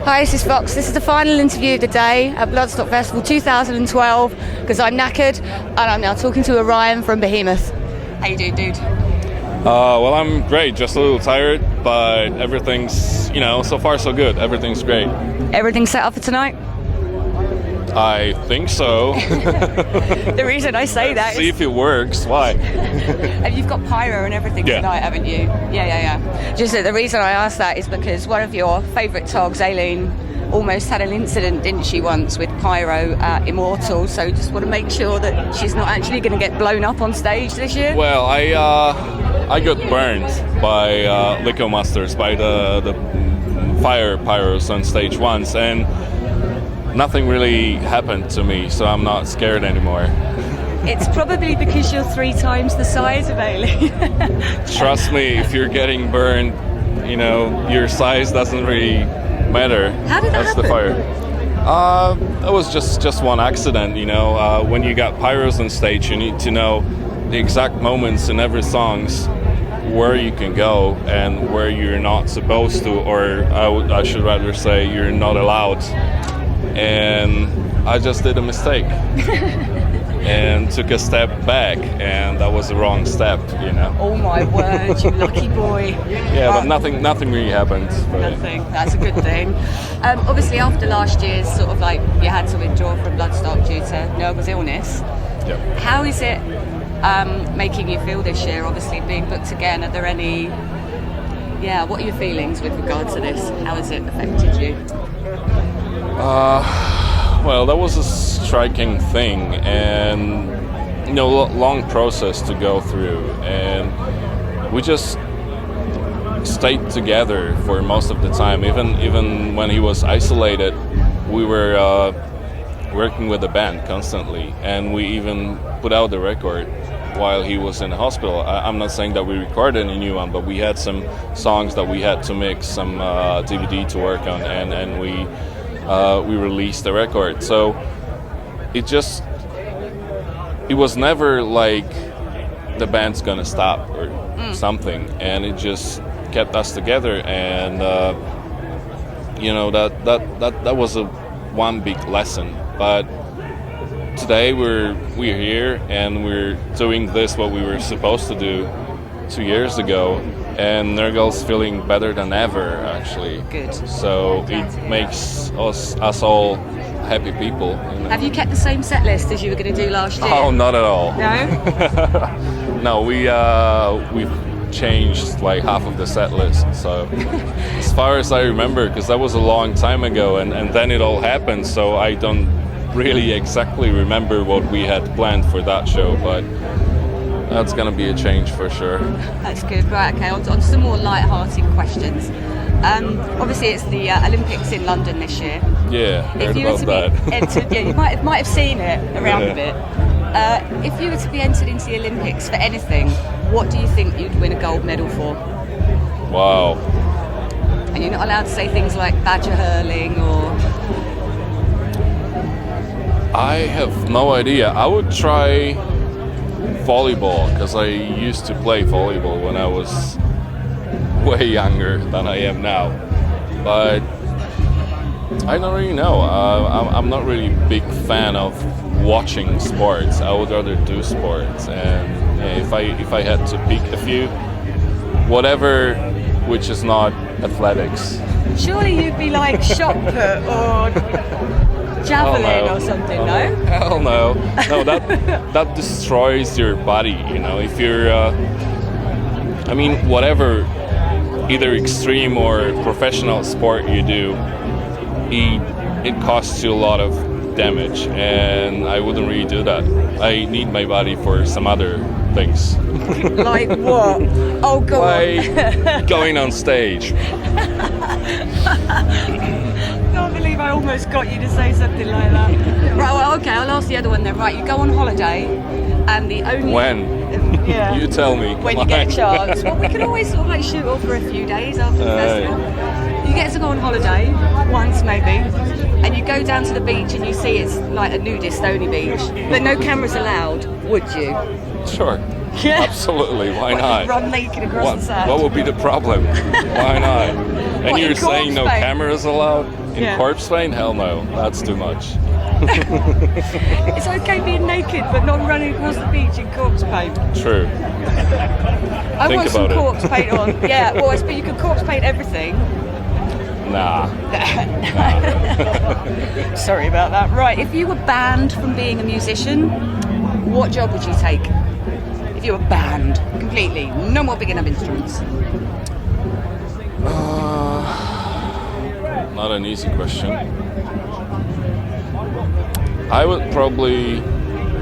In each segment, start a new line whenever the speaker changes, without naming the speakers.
Hi, this is Fox. This is the final interview of the day at Bloodstock Festival 2012 because I'm knackered and I'm now talking to Orion from Behemoth. How you doing, dude?
Well, I'm great. Just a little tired, but everything's, so far so good. Everything's great.
Everything set up for tonight?
I think so.
The reason I say that
See if it works. Why?
And you've got pyro and everything tonight, haven't you? Yeah. Just the reason I ask that is because one of your favourite togs, Aileen, almost had an incident, didn't she, once with pyro at Immortal? So just want to make sure that she's not actually going to get blown up on stage this year.
Well, I got burned by Lico Masters, by the fire pyros on stage once, and nothing really happened to me, so I'm not scared anymore.
It's probably because you're 3 times the size of Aileen.
Trust me, if you're getting burned, your size doesn't really matter.
How did that happen?
The fire. It was just one accident, when you got pyros on stage, you need to know the exact moments in every songs where you can go and where you're not supposed to, or I should rather say you're not allowed. And I just did a mistake and took a step back, and that was the wrong step,
Oh my word, you lucky boy.
Yeah, but nothing really happened.
Nothing, that's a good thing. Obviously after last year's sort of like you had to withdraw from Bloodstock due to Nurgle's illness.
Yep.
How is it making you feel this year, obviously being booked again? Are there any, what are your feelings with regards to this? How has it affected you?
Well, that was a striking thing, and long process to go through, and we just stayed together for most of the time. Even when he was isolated, we were working with the band constantly, and we even put out the record while he was in the hospital. I'm not saying that we recorded a new one, but we had some songs that we had to mix, some DVD to work on, and we released the record. So it was never like the band's gonna stop or something, and it just kept us together, and that was one big lesson. But today we're here and we're doing what we were supposed to do 2 years ago, and Nurgle's feeling better than ever, actually.
Good.
So it makes us all happy people.
Have you kept the same set list as you were going to do last year?
Oh, not at all.
No?
No, we've changed like half of the set list. So as far as I remember, because that was a long time ago, and then it all happened, so I don't really exactly remember what we had planned for that show, but that's going to be a change for sure. That's
good. Right, okay, on some more light-hearted questions. Obviously, it's the Olympics in London this year.
Yeah, heard about that.
You might have seen it around a bit. If you were to be entered into the Olympics for anything, what do you think you'd win a gold medal for?
Wow.
And you're not allowed to say things like badger hurling or...
I have no idea. I would try volleyball, because I used to play volleyball when I was way younger than I am now, but I don't really know. I'm not really a big fan of watching sports. I would rather do sports, and if I had to pick a few, whatever which is not athletics.
Surely you'd be like shot put or javelin or something, no?
Hell no. No, that destroys your body, If you're, whatever, either extreme or professional sport you do, it costs you a lot of damage, and I wouldn't really do that. I need my body for some other things.
Like what? Oh, go
on. Going on stage.
Can't believe I almost got you to say something like that. Right, well, okay, I'll ask the other one then. Right, you go on holiday, and the only...
When?
Yeah.
You tell me.
When you get a chance. Well, we can always sort of like shoot off for a few days after the festival. You get to go on holiday, once maybe, and you go down to the beach and you see it's like a nudist-only beach, but no cameras allowed, would you?
Sure.
Yeah.
Absolutely, why not?
Run naked across the sand.
What would be the problem? Why not? And you're saying no
Spain?
cameras allowed? In corpse paint? Hell no, that's too much.
It's okay being naked, but not running across the beach in corpse paint.
True.
I
Think
want some
about it.
corpse paint on. Yeah, well, but you can corpse paint everything.
Nah.
Sorry about that. Right, if you were banned from being a musician, what job would you take? If you were banned completely, no more picking up instruments.
Not an easy question. I would probably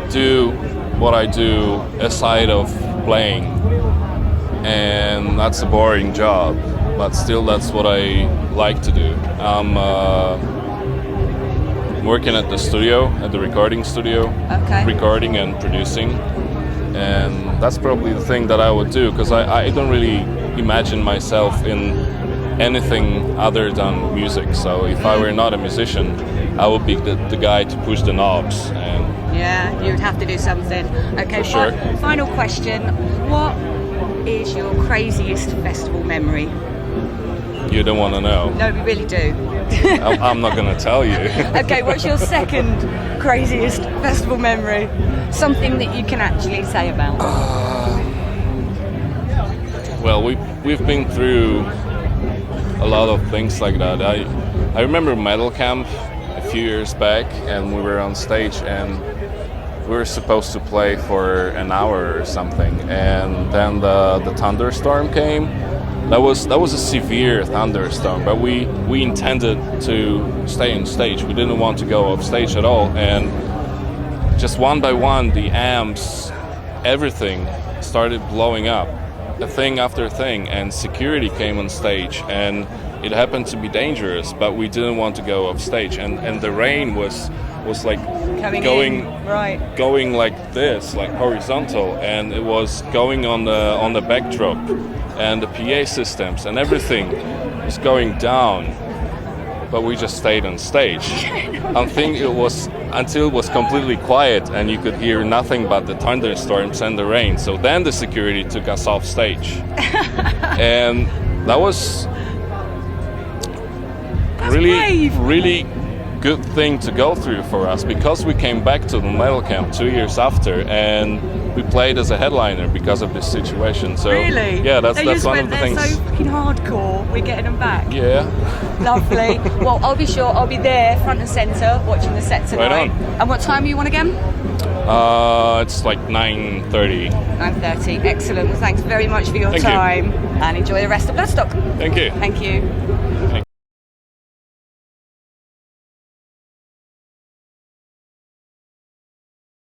do what I do aside of playing, and that's a boring job, but still that's what I like to do. I'm working at the studio, at the recording studio, recording and producing, and that's probably the thing that I would do, because I don't really imagine myself in anything other than music. So if I were not a musician, I would be the guy to push the knobs. And
yeah, you would have to do something. Okay,
sure.
Final question. What is your craziest festival memory?
You don't want to know.
No, we really do.
I'm not going to tell you.
Okay, what's your second craziest festival memory? Something that you can actually say about.
Well, we've been through a lot of things like that. I remember Metal Camp a few years back, and we were on stage, and we were supposed to play for an hour or something, and then the thunderstorm came. That was a severe thunderstorm, but we intended to stay on stage. We didn't want to go off stage at all, and just one by one, the amps, everything started blowing up. A thing after thing, and security came on stage, and it happened to be dangerous, but we didn't want to go off stage, and the rain was like going like this, like horizontal, and it was going on the backdrop, and the PA systems and everything was going down, but we just stayed on stage. I think until it was completely quiet and you could hear nothing but the thunderstorms and the rain. So then the security took us off stage. And that was really good thing to go through for us, because we came back to the Metal Camp 2 years after, and we played as a headliner because of this situation. So
really?
Yeah, that's one of the things.
They're so fucking hardcore, we're getting them back.
Yeah.
Lovely. Well, I'll be sure I'll be there front and centre watching the set tonight.
Right on.
And what time are you on again?
It's like 9:30.
9:30. Excellent. Well, thanks very much for your
Thank
time.
you.
And enjoy the rest of Bloodstock.
Thank you.
Thank you.